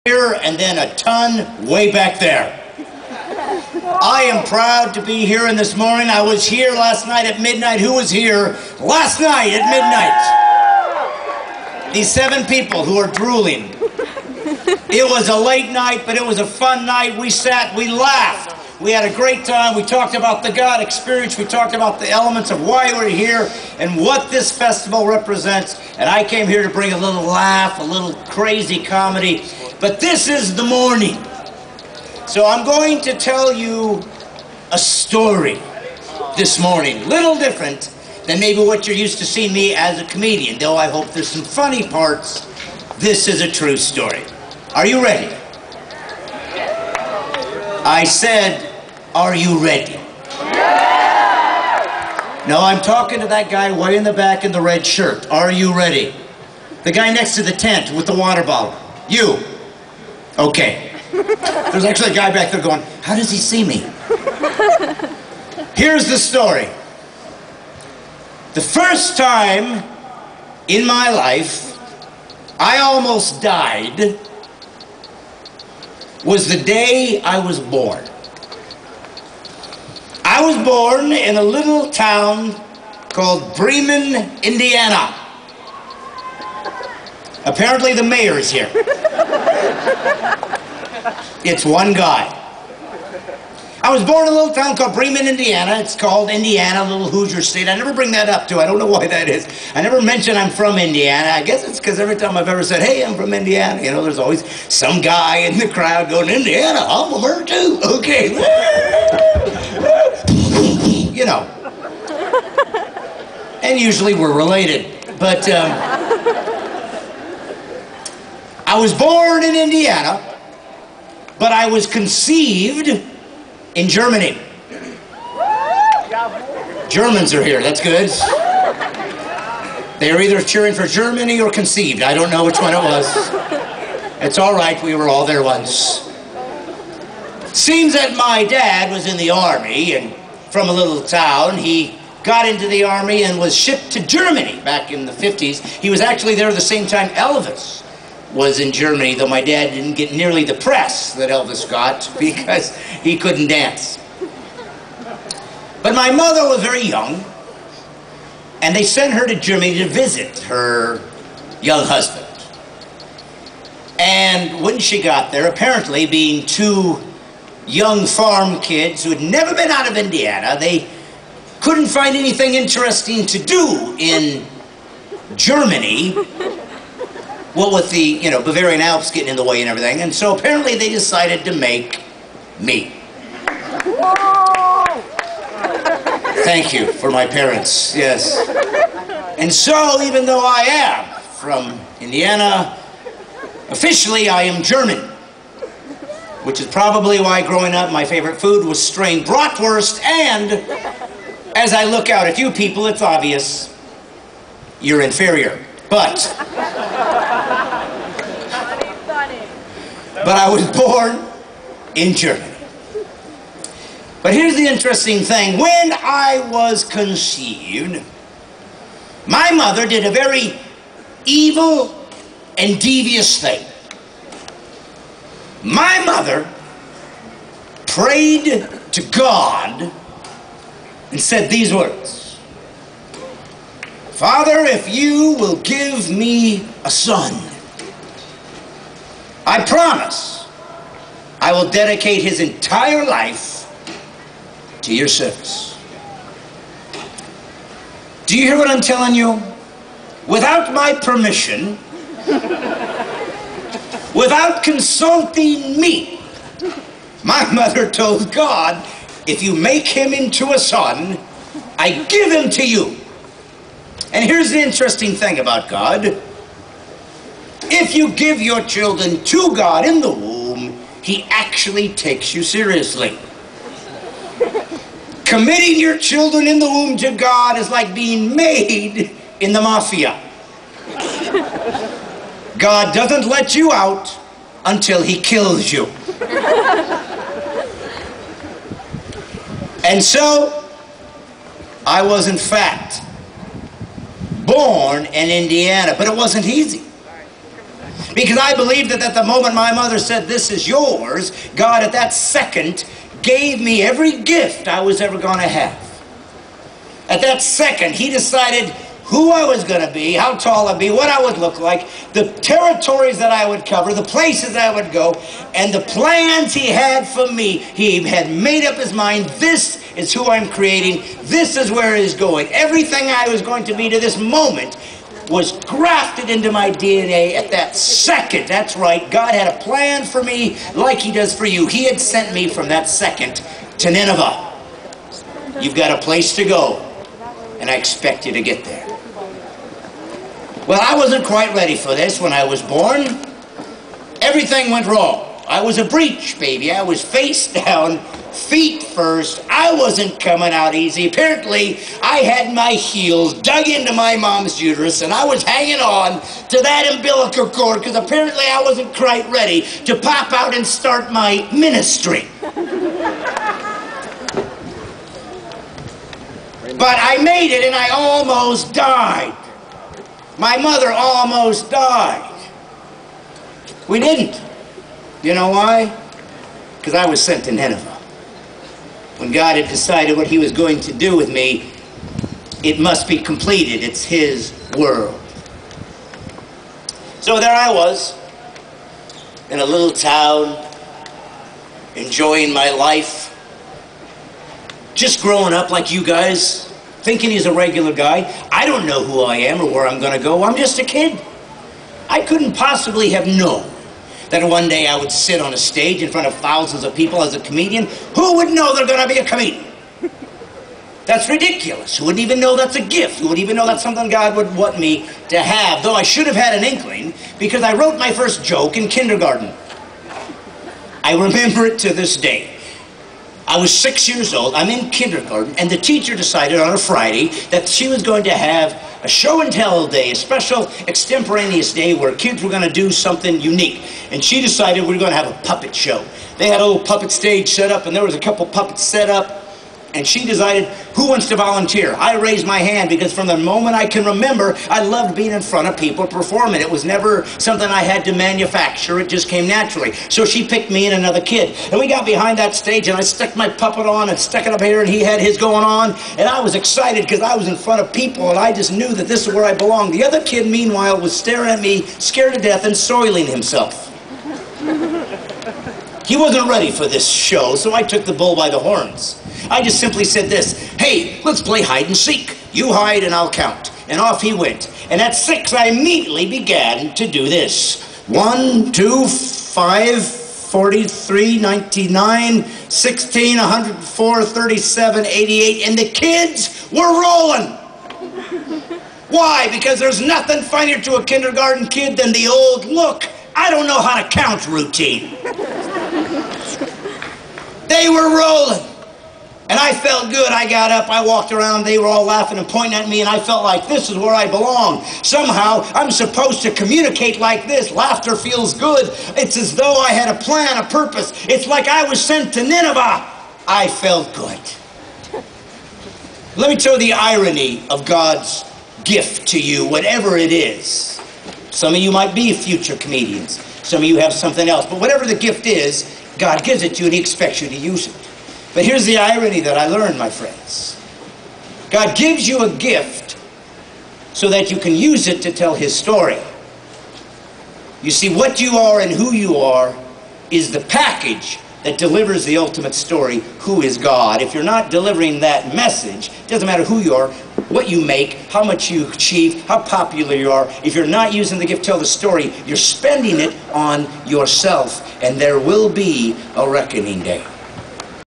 here and then a ton way back there. I am proud to be here this morning. I was here last night at midnight. Who was here last night at midnight? These 7 people who are drooling. It was a late night, but it was a fun night. We sat, we laughed. We had a great time. We talked about the God experience. We talked about the elements of why we're here and what this festival represents. And I came here to bring a little laugh, a little crazy comedy. But this is the morning. So I'm going to tell you a story this morning. Little different than maybe what you're used to seeing me as a comedian. Though I hope there's some funny parts. This is a true story. Are you ready? I said, are you ready? Yeah! No, I'm talking to that guy way in the back in the red shirt. Are you ready? The guy next to the tent with the water bottle. You. Okay. There's actually a guy back there going, how does he see me? Here's the story. The first time in my life I almost died was the day I was born. I was born in a little town called Bremen, Indiana. Apparently the mayor is here. It's one guy. I was born in a little town called Bremen, Indiana. It's called Indiana, a little Hoosier state. I never bring that up, too. I don't know why that is. I never mention I'm from Indiana. I guess it's because every time I've ever said, hey, I'm from Indiana, you know, there's always some guy in the crowd going, Indiana, I'm from her, too. Okay. You know. And usually we're related. But I was born in Indiana, but I was conceived in Germany. Germans are here, that's good. They were either cheering for Germany or conceived. I don't know which one it was. It's all right, we were all there once. Seems that my dad was in the army, and from a little town, he got into the army and was shipped to Germany back in the 50s. He was actually there the same time Elvis was in Germany, though my dad didn't get nearly the press that Elvis got because he couldn't dance. But my mother was very young, and they sent her to Germany to visit her young husband. And when she got there, apparently being 2 young farm kids who had never been out of Indiana, they couldn't find anything interesting to do in Germany. What with the, you know, Bavarian Alps getting in the way and everything. And so apparently they decided to make me. Whoa! Thank you for my parents, yes. And so even though I am from Indiana, officially I am German. Which is probably why growing up my favorite food was strained bratwurst, and as I look out at you people, it's obvious you're inferior. But I was born in Germany. But here's the interesting thing. When I was conceived, my mother did a very evil and devious thing. My mother prayed to God and said these words: Father, if you will give me a son, I promise I will dedicate his entire life to your service. Do you hear what I'm telling you? Without my permission, without consulting me, my mother told God, if you make him into a son, I give him to you. And here's the interesting thing about God. If you give your children to God in the womb, he actually takes you seriously. Committing your children in the womb to God is like being made in the mafia. God doesn't let you out until he kills you. And so, I was in fact born in Indiana, but it wasn't easy. Because I believed that at the moment my mother said, "This is yours," God at that second gave me every gift I was ever going to have. At that second, He decided who I was going to be, how tall I'd be, what I would look like, the territories that I would cover, the places I would go, and the plans He had for me. He had made up His mind, this is who I'm creating, this is where it is going. Everything I was going to be to this moment was grafted into my DNA at that second. That's right, God had a plan for me like He does for you. He had sent me from that second to Nineveh. You've got a place to go, and I expect you to get there. Well, I wasn't quite ready for this when I was born. Everything went wrong. I was a breech baby. I was face down, feet first. I wasn't coming out easy. Apparently, I had my heels dug into my mom's uterus, and I was hanging on to that umbilical cord because apparently I wasn't quite ready to pop out and start my ministry. But I made it, and I almost died. My mother almost died. We didn't. You know why? Because I was sent to Nineveh. When God had decided what He was going to do with me, it must be completed. It's His world. So there I was, in a little town, enjoying my life, just growing up like you guys, thinking he's a regular guy. I don't know who I am or where I'm going to go. I'm just a kid. I couldn't possibly have known that one day I would sit on a stage in front of thousands of people as a comedian. Who would know they're going to be a comedian? That's ridiculous. Who wouldn't even know that's a gift? Who would even know that's something God would want me to have? Though I should have had an inkling, because I wrote my first joke in kindergarten. I remember it to this day. I was 6 years old, I'm in kindergarten, and the teacher decided on a Friday that she was going to have a show and tell day, a special extemporaneous day where kids were going to do something unique. And she decided we were going to have a puppet show. They had a little puppet stage set up, and there was a couple puppets set up. And she decided, who wants to volunteer? I raised my hand because from the moment I can remember, I loved being in front of people performing. It was never something I had to manufacture. It just came naturally. So she picked me and another kid. And we got behind that stage, and I stuck my puppet on and stuck it up here, and he had his going on. And I was excited because I was in front of people, and I just knew that this is where I belonged. The other kid, meanwhile, was staring at me, scared to death, and soiling himself. He wasn't ready for this show, so I took the bull by the horns. I just simply said this, "Hey, let's play hide and seek. You hide and I'll count." And off he went. And at 6, I immediately began to do this. 1, 2, 5, 43, 99, 16, 104, 37, 88, and the kids were rolling. Why? Because there's nothing funnier to a kindergarten kid than the old, "Look, I don't know how to count" routine. They were rolling. And I felt good. I got up, I walked around, they were all laughing and pointing at me, and I felt like this is where I belong. Somehow, I'm supposed to communicate like this. Laughter feels good. It's as though I had a plan, a purpose. It's like I was sent to Nineveh. I felt good. Let me tell you the irony of God's gift to you, whatever it is. Some of you might be future comedians. Some of you have something else. But whatever the gift is, God gives it to you and He expects you to use it. But here's the irony that I learned, my friends. God gives you a gift so that you can use it to tell His story. You see, what you are and who you are is the package that delivers the ultimate story, who is God. If you're not delivering that message, it doesn't matter who you are, what you make, how much you achieve, how popular you are. If you're not using the gift to tell the story, you're spending it on yourself, and there will be a reckoning day.